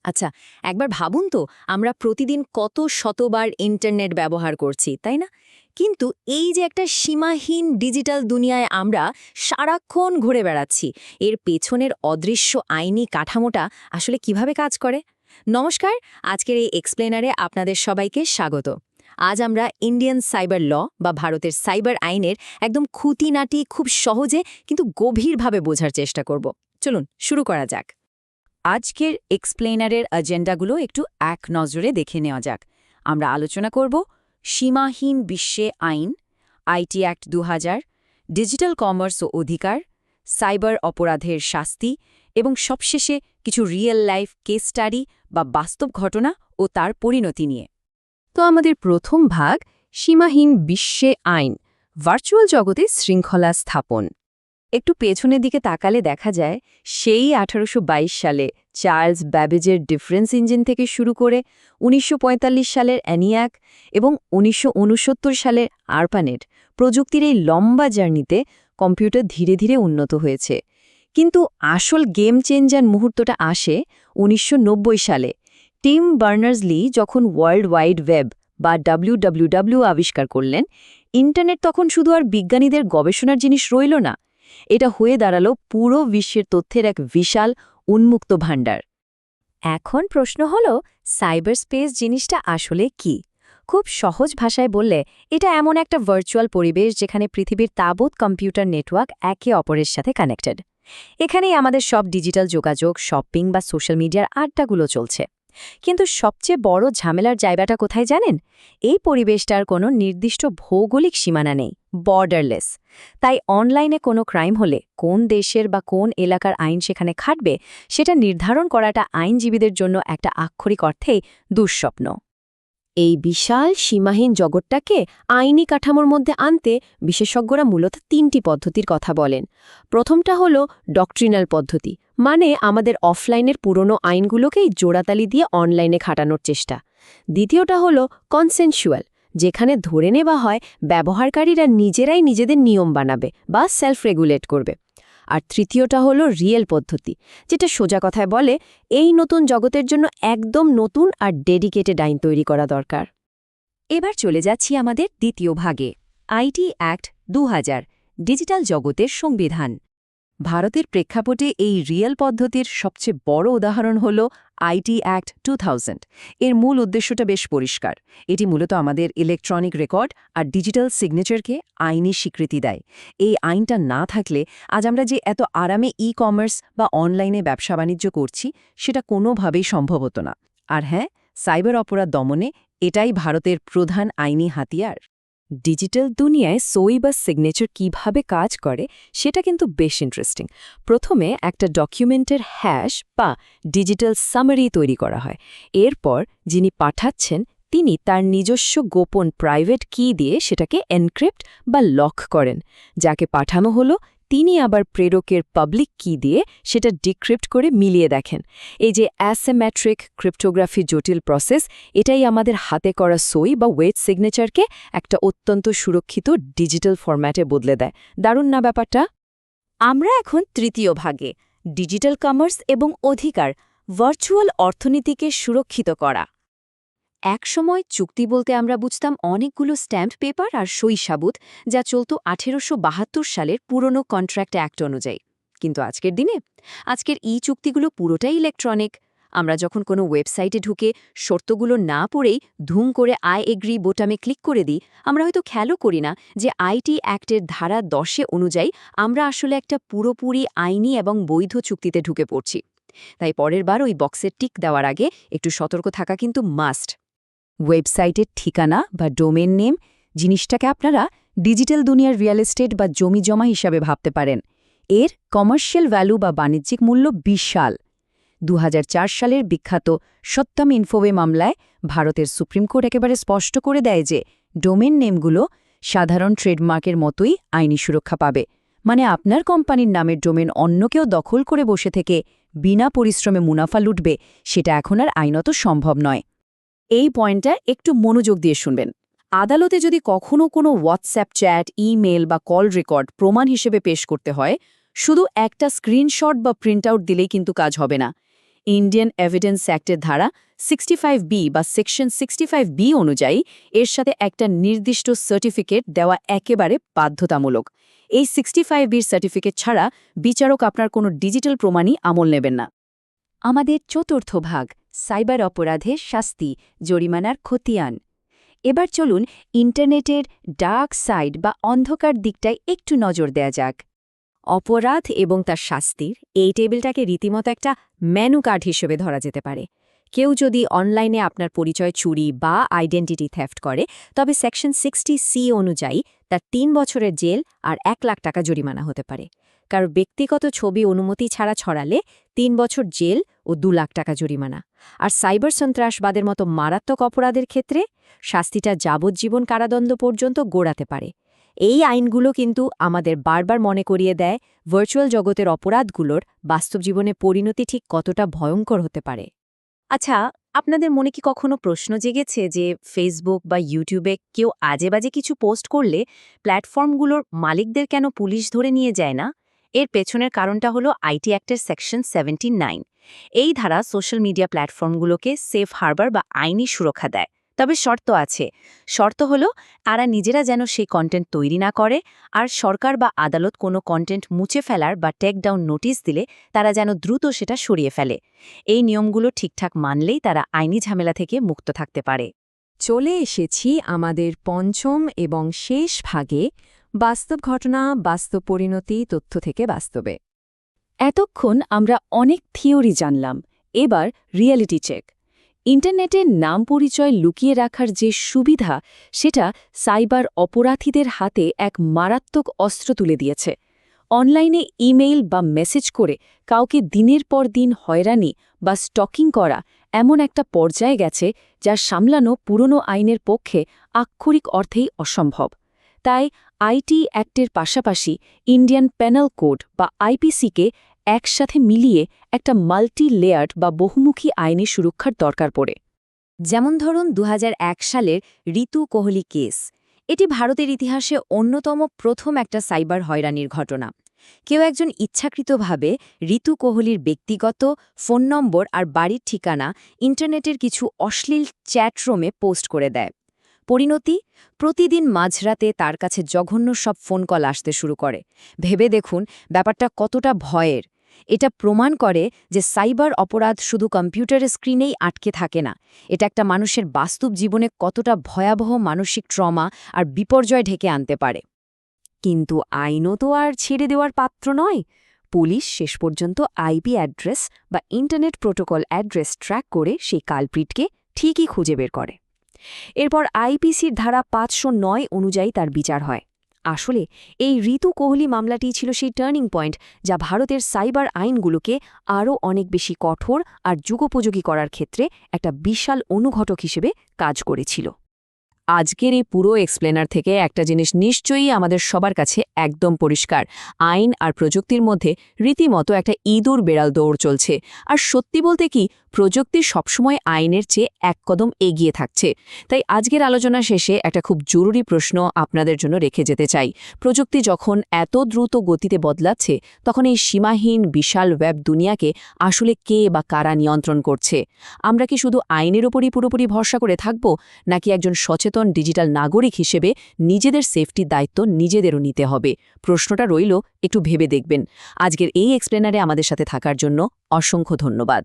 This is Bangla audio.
আচ্ছা, একবার ভাবুন তো আমরা প্রতিদিন কত শতবার ইন্টারনেট ব্যবহার করছি, তাই না? কিন্তু এই যে একটা সীমাহীন ডিজিটাল দুনিয়ায় আমরা সারাক্ষণ ঘুরে বেড়াচ্ছি, এর পেছনের অদৃশ্য আইনি কাঠামোটা আসলে কিভাবে কাজ করে? নমস্কার, আজকের এই এক্সপ্লেনারে আপনাদের সবাইকে স্বাগত। আজ আমরা ইন্ডিয়ান সাইবার ল বা ভারতের সাইবার আইনের একদম খুঁটিনাটি খুব সহজে কিন্তু গভীরভাবে বোঝার চেষ্টা করব। চলুন শুরু করা যাক। আজকের এক্সপ্লেনারের এজেন্ডাগুলো একটু এক নজরে দেখে নেওয়া যাক। আমরা আলোচনা করব সীমাহীন বিশ্বে আইন, আইটি অ্যাক্ট ২০০০, ডিজিটাল কমার্স ও অধিকার, সাইবার অপরাধের শাস্তি এবং সবশেষে কিছু রিয়েল লাইফ কেস স্টাডি বা বাস্তব ঘটনা ও তার পরিণতি নিয়ে। তো আমাদের প্রথম ভাগ সীমাহীন বিশ্বে আইন, ভার্চুয়াল জগতে শৃঙ্খলা স্থাপন। একটু পেছনের দিকে তাকালে দেখা যায় সেই ১৮২২ সালে চার্লস ব্যাবেজের ডিফারেন্স ইঞ্জিন থেকে শুরু করে ১৯৪৫ সালের অ্যানিয়াক এবং ১৯৬৯ সালের আরপানেট প্রযুক্তির এই লম্বা জার্নিতে কম্পিউটার ধীরে ধীরে উন্নত হয়েছে। কিন্তু আসল গেম চেঞ্জার মুহূর্তটা আসে ১৯৯০ সালে টিম বার্নার্স-লি যখন ওয়ার্ল্ড ওয়াইড ওয়েব বা WWW আবিষ্কার করলেন। ইন্টারনেট তখন শুধু আর বিজ্ঞানীদের গবেষণার জিনিস রইল না, এটা হয়ে দাঁড়ালো পুরো বিশ্বের তথ্যের এক বিশাল উন্মুক্ত ভাণ্ডার। এখন প্রশ্ন হলো, সাইবার স্পেস জিনিসটা আসলে কি? খুব সহজ ভাষায় বললে এটা এমন একটা ভার্চুয়াল পরিবেশ যেখানে পৃথিবীর তাবৎ কম্পিউটার নেটওয়ার্ক একে অপরের সাথে কানেক্টেড। এখানেই আমাদের সব ডিজিটাল যোগাযোগ, শপিং বা সোশ্যাল মিডিয়ার আড্ডাগুলো চলছে। কিন্তু সবচেয়ে বড় ঝামেলার জায়গাটা কোথায় জানেন? এই পরিবেশটার কোনো নির্দিষ্ট ভৌগোলিক সীমানা নেই, বর্ডারলেস। তাই অনলাইনে কোনো ক্রাইম হলে কোন দেশের বা কোন এলাকার আইন সেখানে খাটবে সেটা নির্ধারণ করাটা আইনজীবীদের জন্য একটা আক্ষরিক অর্থেই দুঃস্বপ্ন। এই বিশাল সীমাহীন জগৎটাকে আইনি কাঠামোর মধ্যে আনতে বিশেষজ্ঞরা মূলত ৩টি পদ্ধতির কথা বলেন। প্রথমটা হলো ডক্ট্রিনাল পদ্ধতি, মানে আমাদের অফলাইনের পুরনো আইনগুলোকেই জোড়াতালি দিয়ে অনলাইনে খাটানোর চেষ্টা। দ্বিতীয়টা হলো কনসেনশুয়াল, যেখানে ধরে নেওয়া হয় ব্যবহারকারীরা নিজেরাই নিজেদের নিয়ম বানাবে বা সেলফ রেগুলেট করবে। আর তৃতীয়টা হলো রিয়েল পদ্ধতি, যেটা সোজা কথায় বলে এই নতুন জগতের জন্য একদম নতুন আর ডেডিকেটেড আইন তৈরি করা দরকার। এবার চলে যাচ্ছি আমাদের দ্বিতীয় ভাগে, আইটি অ্যাক্ট ২০০০, ডিজিটাল জগতের সংবিধান। ভারতের প্রেক্ষাপটে এই রিয়েল পদ্ধতির সবচেয়ে বড় উদাহরণ হল আইটি অ্যাক্ট ২০০০। এর মূল উদ্দেশ্যটা বেশ পরিষ্কার। এটি মূলত আমাদের ইলেকট্রনিক রেকর্ড আর ডিজিটাল সিগনেচারকে আইনি স্বীকৃতি দেয়। এই আইনটা না থাকলে আজ আমরা যে এত আরামে কমার্স বা অনলাইনে ব্যবসা বাণিজ্য করছি সেটা কোনোভাবেই সম্ভব হতো না। আর হ্যাঁ, সাইবার অপরাধ দমনে এটাই ভারতের প্রধান আইনি হাতিয়ার। ডিজিটাল দুনিয়ায় সই বা সিগনেচার কিভাবে কাজ করে সেটা কিন্তু বেশ ইন্টারেস্টিং। প্রথমে একটা ডকুমেন্টের হ্যাশ বা ডিজিটাল সামারি তৈরি করা হয়। এরপর যিনি পাঠাচ্ছেন তিনি তার নিজস্ব গোপন প্রাইভেট কি দিয়ে সেটাকে এনক্রিপ্ট বা লক করেন। যাকে পাঠানো হলো তিনি আবার প্রেরকের পাবলিক কি দিয়ে সেটা ডিক্রিপ্ট করে মিলিয়ে দেখেন। এই যে অ্যাসিমেট্রিক ক্রিপ্টোগ্রাফি জটিল প্রসেস, এটাই আমাদের হাতে করা সই বা ওয়েট সিগনেচারকে একটা অত্যন্ত সুরক্ষিত ডিজিটাল ফরম্যাটে বদলে দেয়। দারুণ না ব্যাপারটা? আমরা এখন তৃতীয় ভাগে, ডিজিটাল কমার্স এবং অধিকার, ভার্চুয়াল অর্থনীতিকে সুরক্ষিত করা। একসময় চুক্তি বলতে আমরা বুঝতাম অনেকগুলো স্ট্যাম্প পেপার আর সই সাবুত, যা চলত ১৮৭২ সালের পুরনো কন্ট্রাক্ট অ্যাক্ট অনুযায়ী। কিন্তু আজকের চুক্তিগুলো পুরোটাই ইলেকট্রনিক। আমরা যখন কোনো ওয়েবসাইটে ঢুকে শর্তগুলো না পড়েই ধুম করে আই এগ্রি বোতামে ক্লিক করে দিই, আমরা হয়তো খেয়ালও করি না যে আইটি অ্যাক্টের ধারা ১০ অনুযায়ী আমরা আসলে একটা পুরোপুরি আইনি এবং বৈধ চুক্তিতে ঢুকে পড়ছি। তাই পরের বার ওই বক্সের টিক দেওয়ার আগে একটু সতর্ক থাকা কিন্তু মাস্ট। ওয়েবসাইটের ঠিকানা বা ডোমেন নেম জিনিসটাকে আপনারা ডিজিটাল দুনিয়ার রিয়েল এস্টেট বা জমি জমা হিসাবে ভাবতে পারেন। এর কমার্শিয়াল ভ্যালু বা বাণিজ্যিক মূল্য বিশাল। ২০০৪ সালের বিখ্যাত সত্যম ইনফোওয়ে মামলায় ভারতের সুপ্রিম কোর্ট একেবারে স্পষ্ট করে দেয় যে ডোমেন নেমগুলো সাধারণ ট্রেডমার্কের মতোই আইনি সুরক্ষা পাবে। মানে আপনার কোম্পানির নামের ডোমেন অন্য কেউ দখল করে বসে থেকে বিনা পরিশ্রমে মুনাফা লুটবে, সেটা এখন আর আইনত সম্ভব নয়। এই পয়েন্টটা একটু মনোযোগ দিয়ে শুনবেন। আদালতে যদি কখনো কোনো হোয়াটসঅ্যাপ চ্যাট, ইমেল বা কল রেকর্ড প্রমাণ হিসেবে পেশ করতে হয়, শুধু একটা স্ক্রিনশট বা প্রিন্ট আউট দিলেই কিন্তু কাজ হবে না। ইন্ডিয়ান এভিডেন্স অ্যাক্টের ধারা 65B বা সেকশন 65B অনুযায়ী এর সাথে একটা নির্দিষ্ট সার্টিফিকেট দেওয়া একেবারে বাধ্যতামূলক। এই 65Bর সার্টিফিকেট ছাড়া বিচারক আপনার কোনো ডিজিটাল প্রমাণই আমল নেবেন না। আমাদের চতুর্থ ভাগ, সাইবার অপরাধের শাস্তি, জরিমানার খতিয়ান। এবার চলুন ইন্টারনেটের ডার্ক সাইড বা অন্ধকার দিকটায় একটু নজর দেয়া যাক। অপরাধ এবং তার শাস্তির এই টেবিলটাকে রীতিমতো একটা মেনু কার্ড হিসেবে ধরা যেতে পারে। কেউ যদি অনলাইনে আপনার পরিচয় চুরি বা আইডেন্টিটি থেফট করে, তবে সেকশন 60C অনুযায়ী তার 3 বছরের জেল আর 1 লাখ টাকা জরিমানা হতে পারে। কারো ব্যক্তিগত ছবি অনুমতি ছাড়া ছড়ালে 3 বছর জেল ও 2 লাখ টাকা জরিমানা। আর সাইবার সন্ত্রাসবাদের মতো মারাত্মক অপরাধের ক্ষেত্রে শাস্তিটা যাবজ্জীবন কারাদণ্ড পর্যন্ত গোড়াতে পারে। এই আইনগুলো কিন্তু আমাদের বারবার মনে করিয়ে দেয় ভার্চুয়াল জগতের অপরাধগুলোর বাস্তব জীবনে পরিণতি ঠিক কতটা ভয়ঙ্কর হতে পারে। আচ্ছা, আপনাদের মনে কি কখনো প্রশ্ন জেগেছে যে ফেসবুক বা ইউটিউবে কেউ আজেবাজে কিছু পোস্ট করলে প্ল্যাটফর্মগুলোর মালিকদের কেন পুলিশ ধরে নিয়ে যায় না? এর পেছনের কারণটা হলো আইটি অ্যাক্টের সেকশন 79। এই ধারা সোশ্যাল মিডিয়া প্ল্যাটফর্মগুলোকে সেফ হারবার বা আইনি সুরক্ষা দেয়। তবে শর্ত আছে। শর্ত হলো তারা নিজেরা যেন সেই কন্টেন্ট তৈরি না করে, আর সরকার বা আদালত কোনো কন্টেন্ট মুছে ফেলার বা টেক ডাউন নোটিশ দিলে তারা যেন দ্রুত সেটা সরিয়ে ফেলে। এই নিয়মগুলো ঠিকঠাক মানলেই তারা আইনি ঝামেলা থেকে মুক্ত থাকতে পারে। চলে এসেছি আমাদের পঞ্চম এবং শেষ ভাগে, বাস্তব ঘটনা, বাস্তব পরিণতি, তথ্য থেকে বাস্তবে। এতক্ষণ আমরা অনেক থিওরি জানলাম, এবার রিয়েলিটি চেক। ইন্টারনেটের নাম পরিচয় লুকিয়ে রাখার যে সুবিধা, সেটা সাইবার অপরাধীদের হাতে এক মারাত্মক অস্ত্র তুলে দিয়েছে। অনলাইনে ইমেইল বা মেসেজ করে কাউকে দিনের পর দিন হয়রানি বা স্টকিং করা এমন একটা পর্যায়ে গেছে যা সামলানো পুরনো আইনের পক্ষে আক্ষরিক অর্থেই অসম্ভব। তাই আইটি অ্যাক্টের পাশাপাশি ইন্ডিয়ান পেনাল কোড বা আইপিসিকে একসাথে মিলিয়ে একটা মাল্টি লেয়ার্ড বা বহুমুখী আইনি সুরক্ষার দরকার পড়ে। যেমন ধরুন 2001 সালের ঋতু কোহলি কেস। এটি ভারতের ইতিহাসে অন্যতম প্রথম একটা সাইবার হয়রানির ঘটনা। কেউ একজন ইচ্ছাকৃতভাবে ঋতু কোহলির ব্যক্তিগত ফোন নম্বর আর বাড়ির ঠিকানা ইন্টারনেটের কিছু অশ্লীল চ্যাটরুমে পোস্ট করে দেয়। পরিণতি, প্রতিদিন মাঝরাতে তার কাছে জঘন্য সব ফোন কল আসতে শুরু করে। ভেবে দেখুন ব্যাপারটা কতটা ভয়ের। এটা প্রমাণ করে যে সাইবার অপরাধ শুধু কম্পিউটারের স্ক্রিনেই আটকে থাকে না, এটা একটা মানুষের বাস্তব জীবনে কতটা ভয়াবহ মানসিক ট্রমা আর বিপর্যয় ঢেকে আনতে পারে। কিন্তু আইনও তো আর ছেড়ে দেওয়ার পাত্র নয়। পুলিশ শেষ পর্যন্ত আইপি অ্যাড্রেস বা ইন্টারনেট প্রোটোকল অ্যাড্রেস ট্র্যাক করে সেই কালপ্রিটকে ঠিকই খুঁজে বের করে। এরপর আইপিসির ধারা 509 অনুযায়ী তার বিচার হয়। আসলে এই ঋতু কোহলি মামলাটি ছিল সেই টার্নিং পয়েন্ট যা ভারতের সাইবার আইনগুলোকে আরও অনেক বেশি কঠোর আর যুগোপযোগী করার ক্ষেত্রে একটা বিশাল অনুঘটক হিসেবে কাজ করেছিল। আজকের এই পুরো এক্সপ্লেনার থেকে একটা জিনিস নিশ্চয়ই আমাদের সবার কাছে একদম পরিষ্কার, আইন আর প্রযুক্তির মধ্যে রীতিমতো একটা ইঁদুর বেড়াল দৌড় চলছে। আর সত্যি বলতে কি, প্রযুক্তি সবসময় আইনের চেয়ে এক কদম এগিয়ে থাকছে। তাই আজকের আলোচনা শেষে একটা খুব জরুরি প্রশ্ন আপনাদের জন্য রেখে যেতে চাই। প্রযুক্তি যখন এত দ্রুত গতিতে বদলাচ্ছে, তখন এই সীমাহীন বিশাল ওয়েব দুনিয়াকে আসলে কে বা কারা নিয়ন্ত্রণ করছে? আমরা কি শুধু আইনের ওপরই পুরোপুরি ভরসা করে থাকব, নাকি একজন সচেতন ডিজিটাল নাগরিক হিসেবে নিজেদের সেফটির দায়িত্ব নিজেদেরও নিতে হবে? প্রশ্নটা রইল, একটু ভেবে দেখবেন। আজকের এই এক্সপ্লেনারে আমাদের সাথে থাকার জন্য অসংখ্য ধন্যবাদ।